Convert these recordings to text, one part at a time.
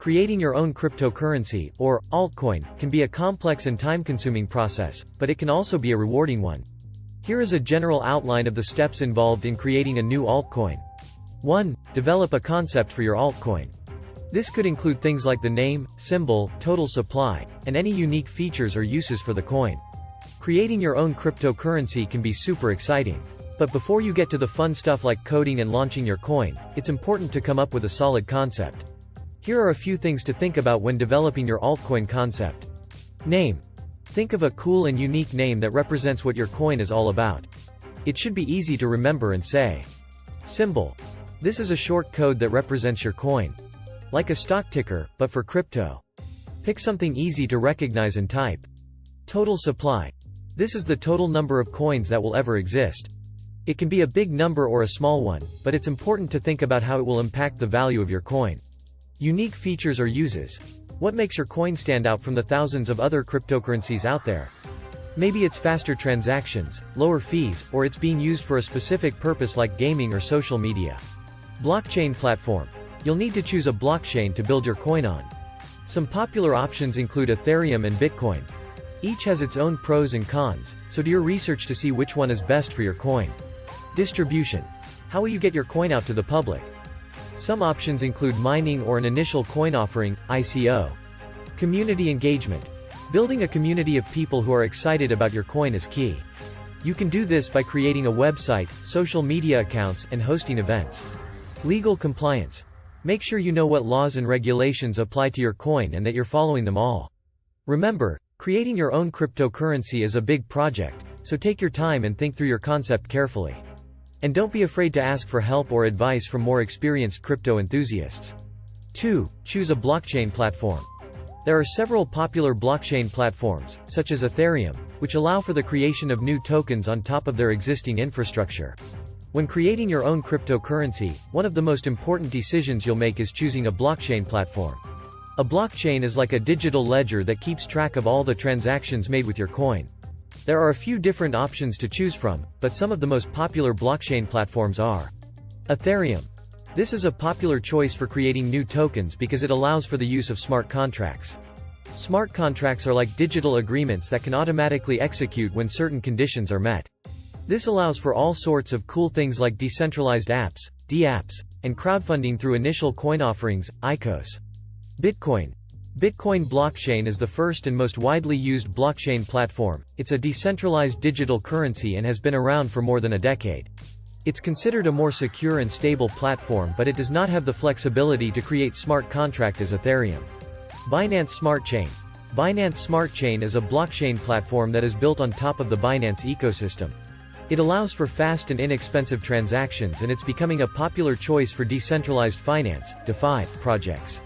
Creating your own cryptocurrency, or altcoin, can be a complex and time-consuming process, but it can also be a rewarding one. Here is a general outline of the steps involved in creating a new altcoin. 1. Develop a concept for your altcoin. This could include things like the name, symbol, total supply, and any unique features or uses for the coin. Creating your own cryptocurrency can be super exciting. But before you get to the fun stuff like coding and launching your coin, it's important to come up with a solid concept. Here are a few things to think about when developing your altcoin concept. Name. Think of a cool and unique name that represents what your coin is all about. It should be easy to remember and say. Symbol. This is a short code that represents your coin. Like a stock ticker, but for crypto. Pick something easy to recognize and type. Total supply. This is the total number of coins that will ever exist. It can be a big number or a small one, but it's important to think about how it will impact the value of your coin. Unique features or uses. What makes your coin stand out from the thousands of other cryptocurrencies out there? Maybe it's faster transactions, lower fees, or it's being used for a specific purpose like gaming or social media. Blockchain platform. You'll need to choose a blockchain to build your coin on. Some popular options include Ethereum and Bitcoin. Each has its own pros and cons, so do your research to see which one is best for your coin. Distribution. How will you get your coin out to the public? Some options include mining or an initial coin offering, ICO. Community engagement. Building a community of people who are excited about your coin is key. You can do this by creating a website, social media accounts, and hosting events. Legal compliance. Make sure you know what laws and regulations apply to your coin and that you're following them all. Remember, creating your own cryptocurrency is a big project, so take your time and think through your concept carefully. And don't be afraid to ask for help or advice from more experienced crypto enthusiasts. 2. Choose a blockchain platform. There are several popular blockchain platforms, such as Ethereum, which allow for the creation of new tokens on top of their existing infrastructure. When creating your own cryptocurrency, one of the most important decisions you'll make is choosing a blockchain platform. A blockchain is like a digital ledger that keeps track of all the transactions made with your coin. There are a few different options to choose from, but some of the most popular blockchain platforms are Ethereum. This is a popular choice for creating new tokens because it allows for the use of smart contracts. Smart contracts are like digital agreements that can automatically execute when certain conditions are met. This allows for all sorts of cool things like decentralized apps, dApps, and crowdfunding through initial coin offerings, ICOs. Bitcoin. Bitcoin blockchain is the first and most widely used blockchain platform. It's a decentralized digital currency and has been around for more than a decade. It's considered a more secure and stable platform, but it does not have the flexibility to create smart contract as Ethereum. Binance Smart Chain. Binance Smart Chain is a blockchain platform that is built on top of the Binance ecosystem. It allows for fast and inexpensive transactions, and it's becoming a popular choice for decentralized finance, DeFi, projects.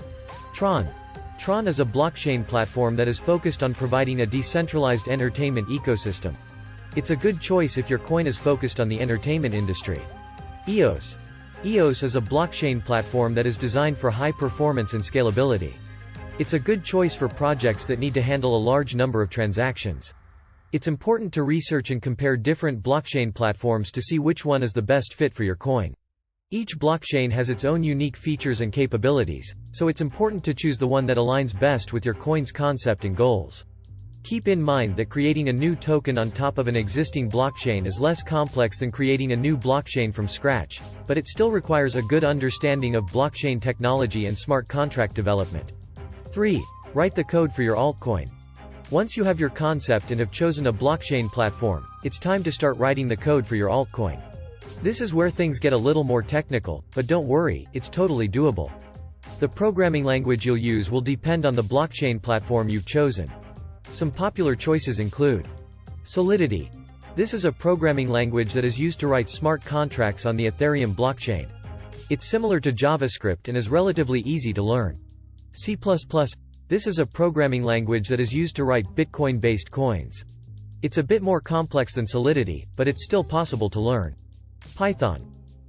Tron. Tron is a blockchain platform that is focused on providing a decentralized entertainment ecosystem. It's a good choice if your coin is focused on the entertainment industry. EOS. EOS is a blockchain platform that is designed for high performance and scalability. It's a good choice for projects that need to handle a large number of transactions. It's important to research and compare different blockchain platforms to see which one is the best fit for your coin. Each blockchain has its own unique features and capabilities, so it's important to choose the one that aligns best with your coin's concept and goals. Keep in mind that creating a new token on top of an existing blockchain is less complex than creating a new blockchain from scratch, but it still requires a good understanding of blockchain technology and smart contract development. 3. Write the code for your altcoin. Once you have your concept and have chosen a blockchain platform, it's time to start writing the code for your altcoin. This is where things get a little more technical, but don't worry, it's totally doable. The programming language you'll use will depend on the blockchain platform you've chosen. Some popular choices include Solidity. This is a programming language that is used to write smart contracts on the Ethereum blockchain. It's similar to JavaScript and is relatively easy to learn. C++. This is a programming language that is used to write Bitcoin-based coins. It's a bit more complex than Solidity, but it's still possible to learn. Python.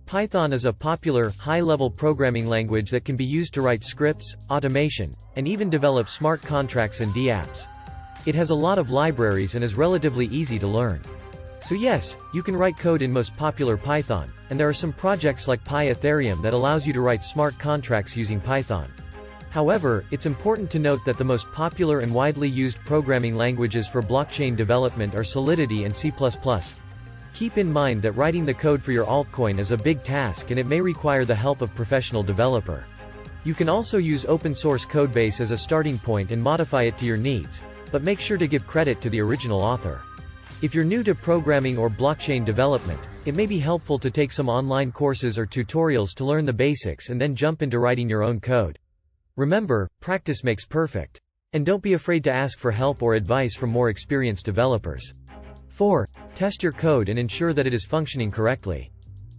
Python is a popular, high-level programming language that can be used to write scripts, automation, and even develop smart contracts and dApps. It has a lot of libraries and is relatively easy to learn. So yes, you can write code in most popular Python, and there are some projects like PyEthereum that allows you to write smart contracts using Python. However, it's important to note that the most popular and widely used programming languages for blockchain development are Solidity and C++. Keep in mind that writing the code for your altcoin is a big task and it may require the help of professional developer. You can also use open source codebase as a starting point and modify it to your needs, but make sure to give credit to the original author. If you're new to programming or blockchain development, it may be helpful to take some online courses or tutorials to learn the basics and then jump into writing your own code. Remember, practice makes perfect. And don't be afraid to ask for help or advice from more experienced developers. 4. Test your code and ensure that it is functioning correctly.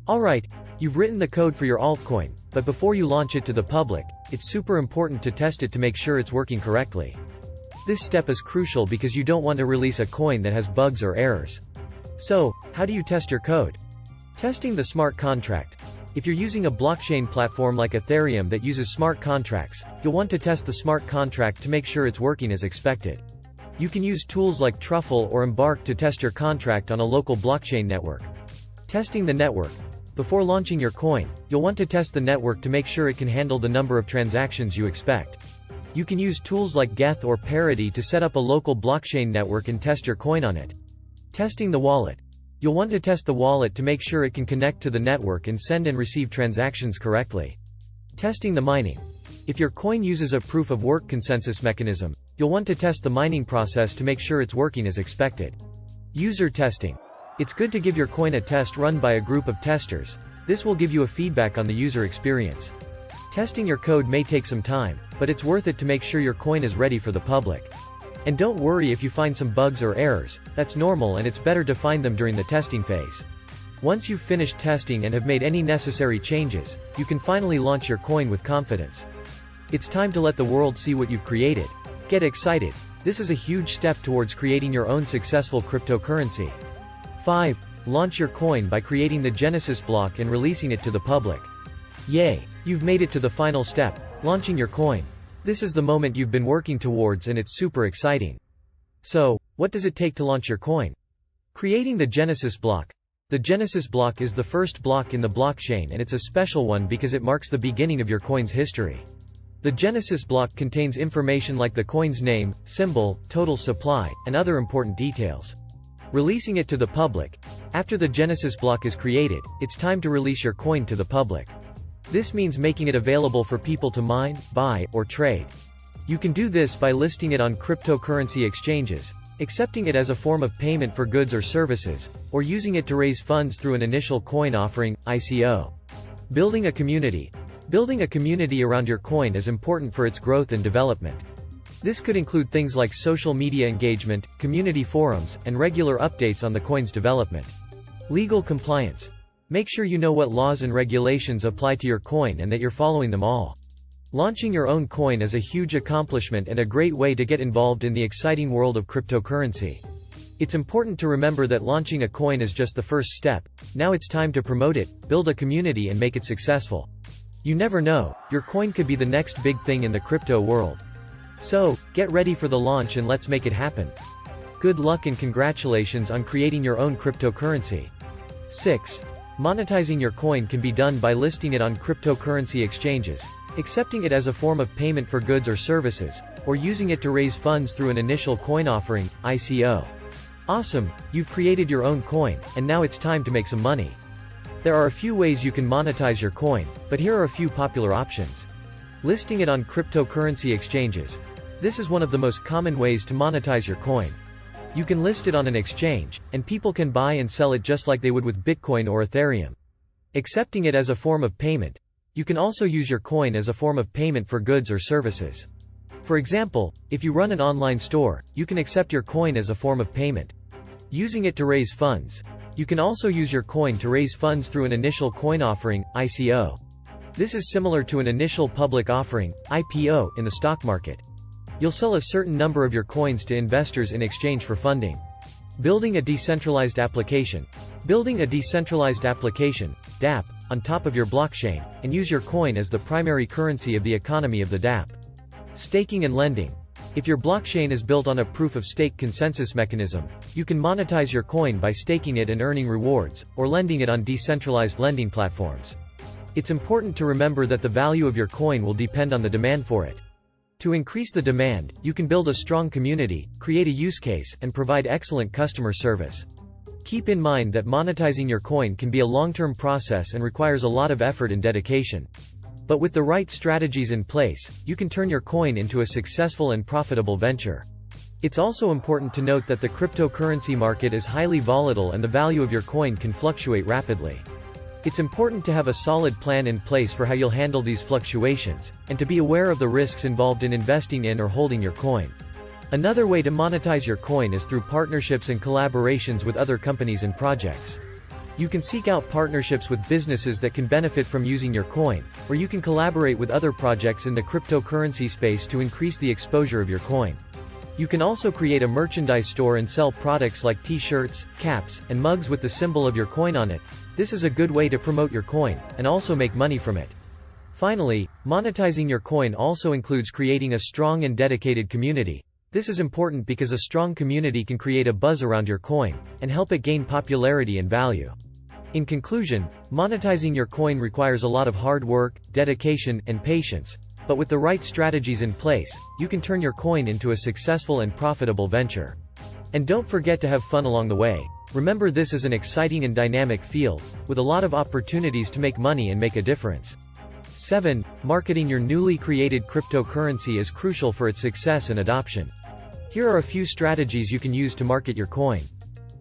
Alright, you've written the code for your altcoin, but before you launch it to the public, it's super important to test it to make sure it's working correctly. This step is crucial because you don't want to release a coin that has bugs or errors. So, how do you test your code? Testing the smart contract. If you're using a blockchain platform like Ethereum that uses smart contracts, you'll want to test the smart contract to make sure it's working as expected. You can use tools like Truffle or Embark to test your contract on a local blockchain network. Testing the network. Before launching your coin, you'll want to test the network to make sure it can handle the number of transactions you expect. You can use tools like Geth or Parity to set up a local blockchain network and test your coin on it. Testing the wallet. You'll want to test the wallet to make sure it can connect to the network and send and receive transactions correctly. Testing the mining. If your coin uses a proof-of-work consensus mechanism, you'll want to test the mining process to make sure it's working as expected. User testing. It's good to give your coin a test run by a group of testers. This will give you a feedback on the user experience. Testing your code may take some time, but it's worth it to make sure your coin is ready for the public. And don't worry if you find some bugs or errors, that's normal and it's better to find them during the testing phase. Once you've finished testing and have made any necessary changes, you can finally launch your coin with confidence. It's time to let the world see what you've created. Get excited. This is a huge step towards creating your own successful cryptocurrency. 5. Launch your coin by creating the Genesis block and releasing it to the public. Yay! You've made it to the final step, launching your coin. This is the moment you've been working towards and it's super exciting. So, what does it take to launch your coin? Creating the Genesis block. The Genesis block is the first block in the blockchain and it's a special one because it marks the beginning of your coin's history. The Genesis block contains information like the coin's name, symbol, total supply, and other important details. Releasing it to the public. After the Genesis block is created, it's time to release your coin to the public. This means making it available for people to mine, buy, or trade. You can do this by listing it on cryptocurrency exchanges, accepting it as a form of payment for goods or services, or using it to raise funds through an initial coin offering, ICO. Building a community. Building a community around your coin is important for its growth and development. This could include things like social media engagement, community forums, and regular updates on the coin's development. Legal compliance. Make sure you know what laws and regulations apply to your coin and that you're following them all. Launching your own coin is a huge accomplishment and a great way to get involved in the exciting world of cryptocurrency. It's important to remember that launching a coin is just the first step. Now it's time to promote it, build a community and make it successful. You never know, your coin could be the next big thing in the crypto world. So, get ready for the launch and let's make it happen. Good luck and congratulations on creating your own cryptocurrency. 6. Monetizing your coin can be done by listing it on cryptocurrency exchanges, accepting it as a form of payment for goods or services, or using it to raise funds through an initial coin offering, ICO. Awesome, you've created your own coin, and now it's time to make some money. There are a few ways you can monetize your coin, but here are a few popular options. Listing it on cryptocurrency exchanges. This is one of the most common ways to monetize your coin. You can list it on an exchange, and people can buy and sell it just like they would with Bitcoin or Ethereum. Accepting it as a form of payment. You can also use your coin as a form of payment for goods or services. For example, if you run an online store, you can accept your coin as a form of payment. Using it to raise funds. You can also use your coin to raise funds through an initial coin offering, ICO. This is similar to an initial public offering, IPO, in the stock market. You'll sell a certain number of your coins to investors in exchange for funding. Building a decentralized application. Building a decentralized application, DApp, on top of your blockchain, and use your coin as the primary currency of the economy of the DApp. Staking and lending. If your blockchain is built on a proof-of-stake consensus mechanism, you can monetize your coin by staking it and earning rewards, or lending it on decentralized lending platforms. It's important to remember that the value of your coin will depend on the demand for it. To increase the demand, you can build a strong community, create a use case, and provide excellent customer service. Keep in mind that monetizing your coin can be a long-term process and requires a lot of effort and dedication. But with the right strategies in place, you can turn your coin into a successful and profitable venture. It's also important to note that the cryptocurrency market is highly volatile and the value of your coin can fluctuate rapidly. It's important to have a solid plan in place for how you'll handle these fluctuations, and to be aware of the risks involved in investing in or holding your coin. Another way to monetize your coin is through partnerships and collaborations with other companies and projects. You can seek out partnerships with businesses that can benefit from using your coin, or you can collaborate with other projects in the cryptocurrency space to increase the exposure of your coin. You can also create a merchandise store and sell products like t-shirts, caps, and mugs with the symbol of your coin on it. This is a good way to promote your coin, and also make money from it. Finally, monetizing your coin also includes creating a strong and dedicated community. This is important because a strong community can create a buzz around your coin, and help it gain popularity and value. In conclusion, monetizing your coin requires a lot of hard work, dedication, and patience. But with the right strategies in place, you can turn your coin into a successful and profitable venture. And don't forget to have fun along the way. Remember, this is an exciting and dynamic field, with a lot of opportunities to make money and make a difference. 7. Marketing your newly created cryptocurrency is crucial for its success and adoption. Here are a few strategies you can use to market your coin.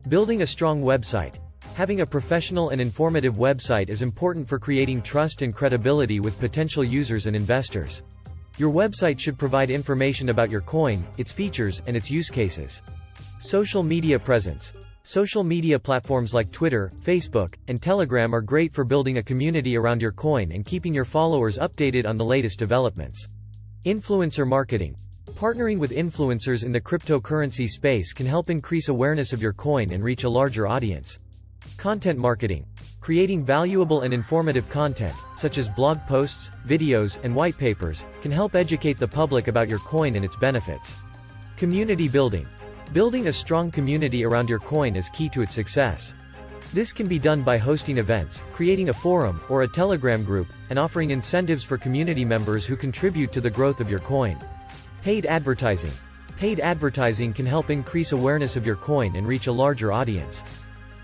Building a strong website. Having a professional and informative website is important for creating trust and credibility with potential users and investors. Your website should provide information about your coin, its features, and its use cases. Social media presence. Social media platforms like Twitter, Facebook, and Telegram are great for building a community around your coin and keeping your followers updated on the latest developments. Influencer marketing. Partnering with influencers in the cryptocurrency space can help increase awareness of your coin and reach a larger audience. Content marketing. Creating valuable and informative content, such as blog posts, videos, and white papers, can help educate the public about your coin and its benefits. Community building. Building a strong community around your coin is key to its success. This can be done by hosting events, creating a forum, or a Telegram group, and offering incentives for community members who contribute to the growth of your coin. Paid advertising. Paid advertising can help increase awareness of your coin and reach a larger audience.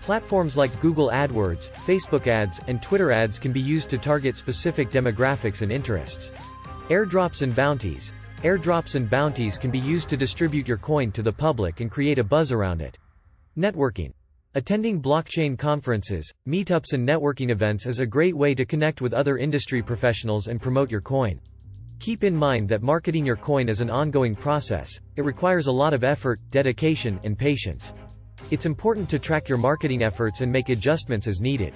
Platforms like Google AdWords, Facebook ads, and Twitter ads can be used to target specific demographics and interests. Airdrops and bounties. Airdrops and bounties can be used to distribute your coin to the public and create a buzz around it. Networking. Attending blockchain conferences, meetups and networking events is a great way to connect with other industry professionals and promote your coin. Keep in mind that marketing your coin is an ongoing process. It requires a lot of effort, dedication, and patience. It's important to track your marketing efforts and make adjustments as needed.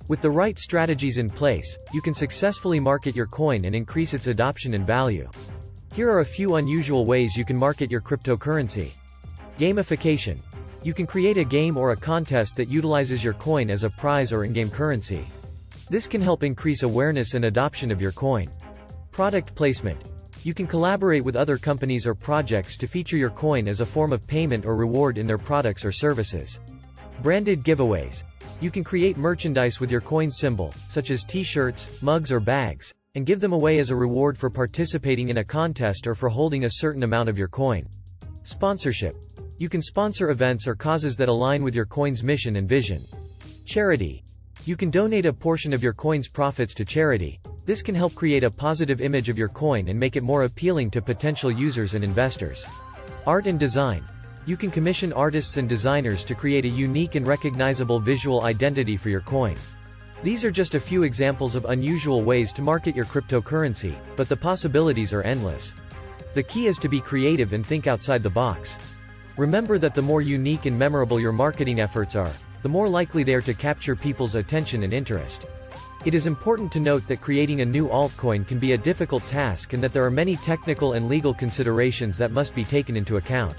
With the right strategies in place, you can successfully market your coin and increase its adoption and value. Here are a few unusual ways you can market your cryptocurrency. Gamification. You can create a game or a contest that utilizes your coin as a prize or in-game currency. This can help increase awareness and adoption of your coin. Product placement. You can collaborate with other companies or projects to feature your coin as a form of payment or reward in their products or services. Branded giveaways. You can create merchandise with your coin symbol, such as t-shirts, mugs or bags, and give them away as a reward for participating in a contest or for holding a certain amount of your coin. Sponsorship. You can sponsor events or causes that align with your coin's mission and vision. Charity. You can donate a portion of your coin's profits to charity. This can help create a positive image of your coin and make it more appealing to potential users and investors. Art and design. You can commission artists and designers to create a unique and recognizable visual identity for your coin. These are just a few examples of unusual ways to market your cryptocurrency, but the possibilities are endless. The key is to be creative and think outside the box. Remember that the more unique and memorable your marketing efforts are, the more likely they are to capture people's attention and interest. It is important to note that creating a new altcoin can be a difficult task and that there are many technical and legal considerations that must be taken into account.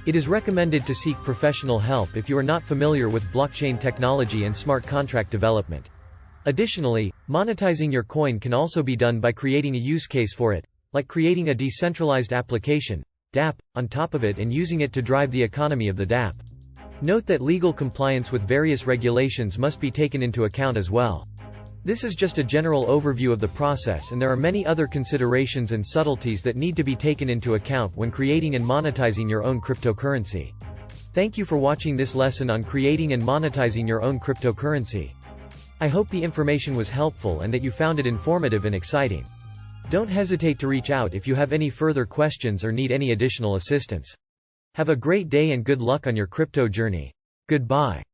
It is recommended to seek professional help if you are not familiar with blockchain technology and smart contract development. Additionally, monetizing your coin can also be done by creating a use case for it, like creating a decentralized application, DApp, on top of it and using it to drive the economy of the DApp. Note that legal compliance with various regulations must be taken into account as well. This is just a general overview of the process, and there are many other considerations and subtleties that need to be taken into account when creating and monetizing your own cryptocurrency. Thank you for watching this lesson on creating and monetizing your own cryptocurrency. I hope the information was helpful and that you found it informative and exciting. Don't hesitate to reach out if you have any further questions or need any additional assistance. Have a great day and good luck on your crypto journey. Goodbye.